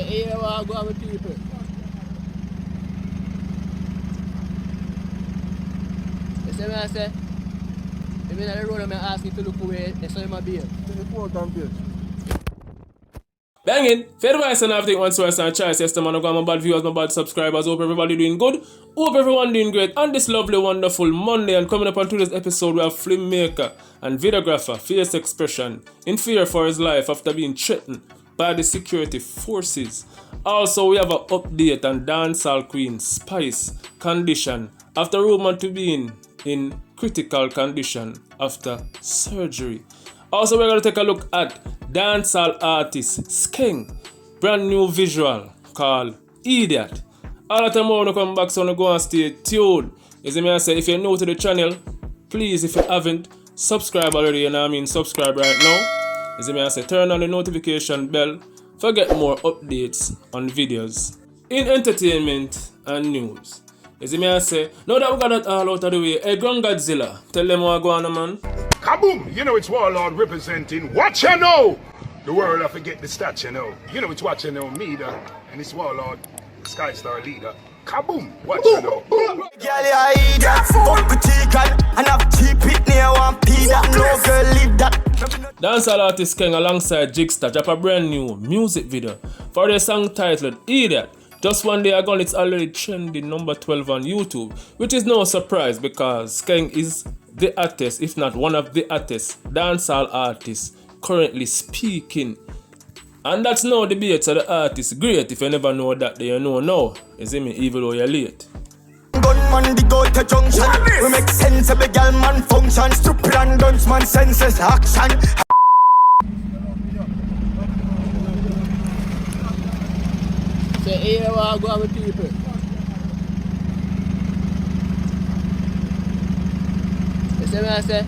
Say, here I go with people. You see what I say? If you're on the road and I ask you to look away, that's how you might be. Banging! Fair advice and everything once first and choice. Yes, man, I got my bad viewers, my bad subscribers. Hope everybody doing good. Hope everyone doing great on this lovely, wonderful Monday. And coming up on today's episode, we have filmmaker and videographer Face Expression in fear for his life after being threatened by the security forces. Also, we have an update on dancehall queen Spice condition after rumored to be in critical condition after surgery. Also, we're going to take a look at dancehall artist Skeng, brand new visual called Eeediot. All the time when I come back, so I go and stay tuned. As I say, if you're new to the channel, please, if you haven't, subscribe already, you know what I mean, subscribe right now. As I say, turn on the notification bell for get more updates on videos in entertainment and news. As I say, now that we got that all out of the way, hey, Grand Godzilla, tell them what go on, man. Kaboom! You know it's Warlord representing what you know! The world I forget the stats, you know. You know it's what you know, me, and it's Warlord, Sky Star leader. Kaboom! What you know. Gyal, you idiot. Fuck with chicken and have cheap it near one P that no girl leave that. Dancehall artist Skeng alongside Jigsta drop a brand new music video for their song titled Eediot. Just one day ago, it's already trending number 12 on YouTube, which is no surprise because Skeng is the artist, if not one of the artists, dancehall artists currently speaking. And that's no debate, so the artist great. If you never know that, then you know now. You see me, even though you're late. Gunman, the go to junction. We make sense of the girl man function. Stupid and dunce man senses action. Say, here I go with people. You see what I say?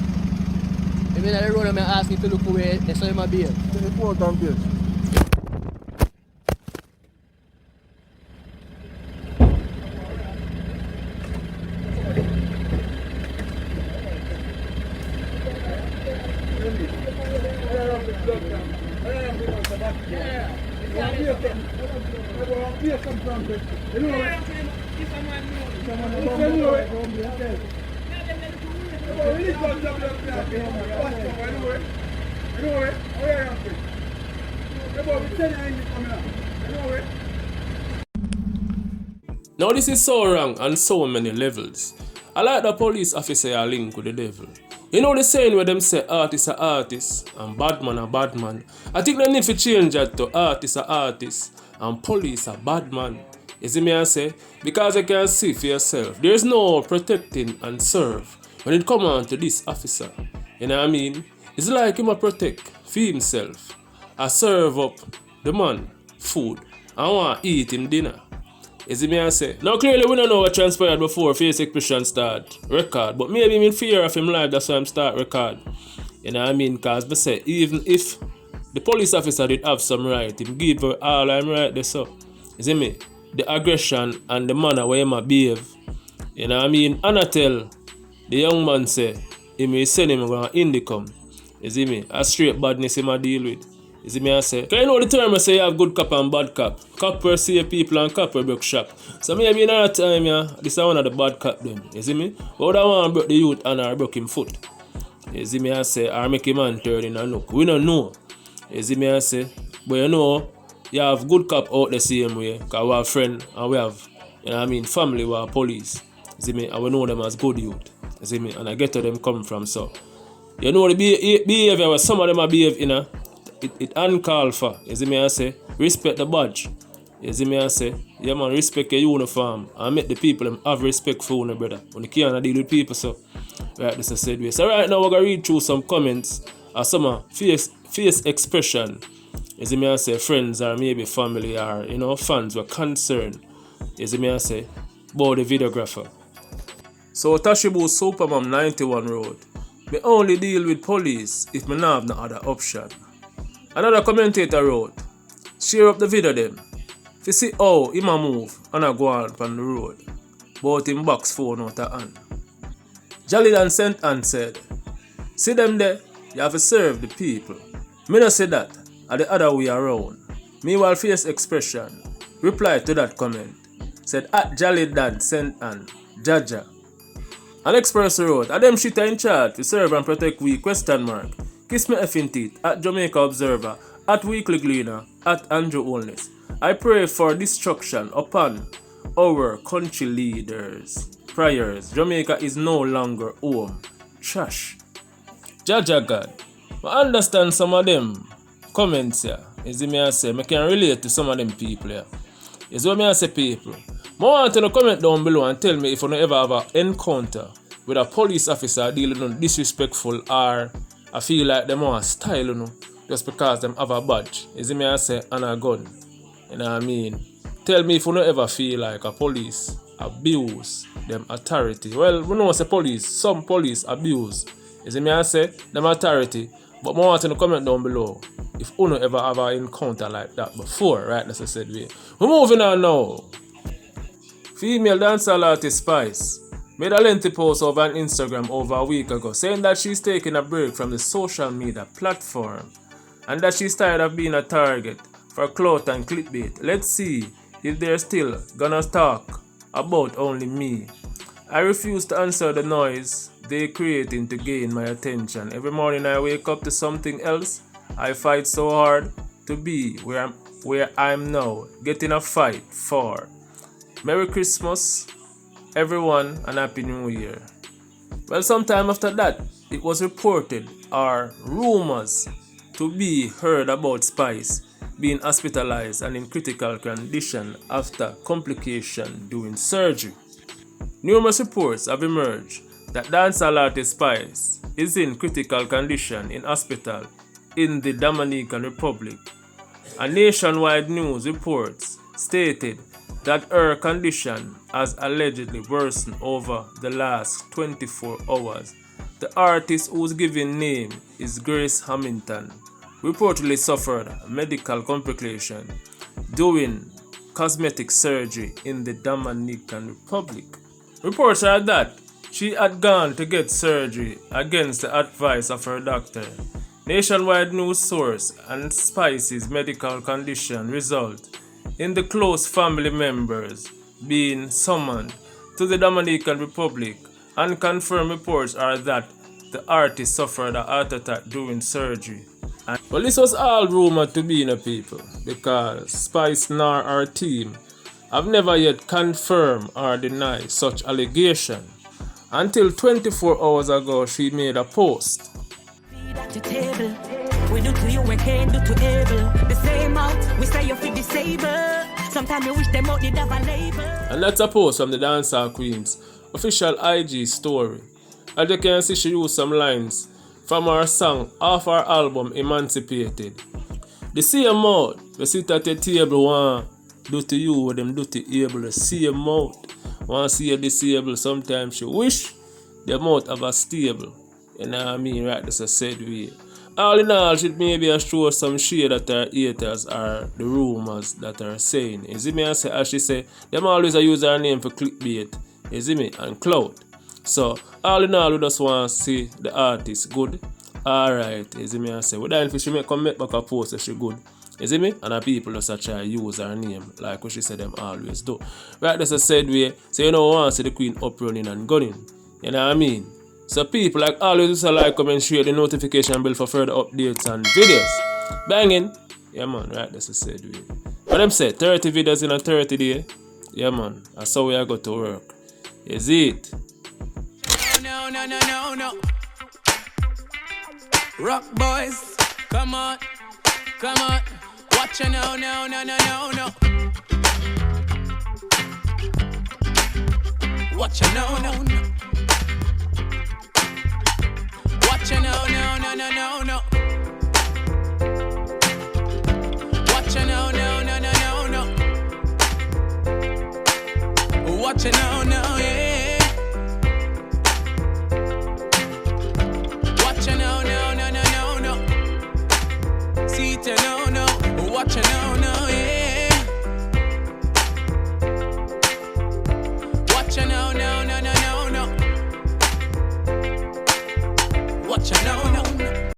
If you're on the road and I ask you to look away, that's how you might be. Now this is so wrong on so many levels. I like the police officer are linked with the devil. You know the saying where them say artist are artist and bad man are bad man. I think they need to change that to artist are artist and police are bad man. You see me I say? Because you can see for yourself. There is no protecting and serve when it comes on to this officer. You know what I mean? It's like him a protect for himself. I serve up the man food and want to eat him dinner. You see me I say? Now clearly we don't know what transpired before Face Expression start record. But maybe I'm in fear of him live, that's why I'm start record. You know what I mean? Because I say even if the police officer did have some right, him give her all I'm right there so. You see me? The aggression and the manner where him behave. You know what I mean? And I tell the young man say, he may send him going to Indicom. You see me? A straight badness him a deal with. You see me I say? Because you know the term I say you have good cop and bad cop. Cop per save people and cop per broke shop. So maybe in that time, yeah, this is one of the bad cop them. You see me? But that one broke the youth and I broke him foot. You see me I say? Or make him man turn in a look. We don't know. You see me I say? But you know, you have good cop out the same way. Because we have friends and we have, you know what I mean, family, we have police. You see me? And we know them as good youth. You see me? And I get where them come from. So, you know the behavior where some of them are behave, you know. It uncalled for. You see me I say? Respect the badge. You see me I say? Yeah man, respect your uniform. And make the people them have respect for you, brother. When you can't deal with people, so right, this is said way. So right now we're gonna read through some comments or some face expression. You see me I say? Friends or maybe family or you know fans were concerned. You see me I say? About the videographer. So Tashibu Supermom 91 Road. Me only deal with police if me not have no other option. Another commentator wrote, share up the video them. If you see how him a move and I go on the road, both him box phone out of hand. Gyal sent and said, see them there, you have to serve the people. Me not say that, or the other way around. Meanwhile, Face Expression replied to that comment, said at Jolly Dad sent an Jaja. An Express wrote, "A them shit in chat to serve and protect we ? Kiss me effing teeth at Jamaica Observer, at Weekly Gleaner, at Andrew Olness. I pray for destruction upon our country leaders. Prayers. Jamaica is no longer home. Trash." Jaja God. I understand some of them comments here. Is it me I say? I can relate to some of them people here. Is what me I say people. I want you to comment down below and tell me if you ever have an encounter with a police officer dealing with disrespectful or I feel like them want style, you know, just because them have a badge. Is it me I say and a gun? You know what I mean? Tell me if you ever feel like a police abuse them authority. Well, we know say police, some police abuse. Is it me I say them authority? But I want you to comment down below if you ever have an encounter like that before, right? That's what I said. We're moving on now. Female dancehall artist Spice made a lengthy post over on Instagram over a week ago saying that she's taking a break from the social media platform and that she's tired of being a target for clout and clickbait. Let's see if they're still gonna talk about only me. I refuse to answer the noise they're creating to gain my attention. Every morning I wake up to something else. I fight so hard to be where I'm now, getting a fight for. Merry Christmas, everyone, and Happy New Year. Well, sometime after that, it was reported or rumors to be heard about Spice being hospitalized and in critical condition after complication during surgery. Numerous reports have emerged that dancehall artist Spice is in critical condition in hospital in the Dominican Republic. A nationwide news reports stated that her condition has allegedly worsened over the last 24 hours. The artist, whose given name is Grace Hamilton, reportedly suffered medical complication doing cosmetic surgery in the Dominican Republic. Reports are that she had gone to get surgery against the advice of her doctor. Nationwide news source and Spice's medical condition result in the close family members being summoned to the Dominican Republic, and confirmed reports are that the artist suffered a heart attack during surgery. Well, this was all rumored to be in a people because Spice nor her team have never yet confirmed or denied such allegation. Until 24 hours ago, she made a post. We do to you, we can't do to able. The same out, we say you feel disabled. Sometimes we wish them out, did have a label. And that's a post from the Dancehall Queen's official IG story. As you can see, she used some lines from her song off her album Emancipated. The same mouth, we sit at the table, want do to you what them do to able. The same mouth, want to see you disabled. Sometimes she wish the mouth have a stable. You know what I mean, right? That's a said way. All in all, should maybe show some shade that her haters are the rumors that are saying. You see me? As she say, them always use her name for clickbait. You see me? And clout. So, all in all, we just want to see the artist good. Alright, you see me? I say, we don't if she come back a post that she good. You see me? And the people just try to use her name like what she said them always do. Right, that's a said way. So, you know, we want to see the queen up running and gunning. You know what I mean? So people like always just like, comment, share the notification bell for further updates and videos. Banging. Yeah man, right, that's a said way. But them say 30 videos in a 30 day. Yeah man, that's how we are going to work. Is it? No. Rocboyz, come on. Watch ya no. Watch ya no. Watch ya no. Watch ya no. Watch ya no, yeah. Watch ya no. See it no. Watch ya no, yeah.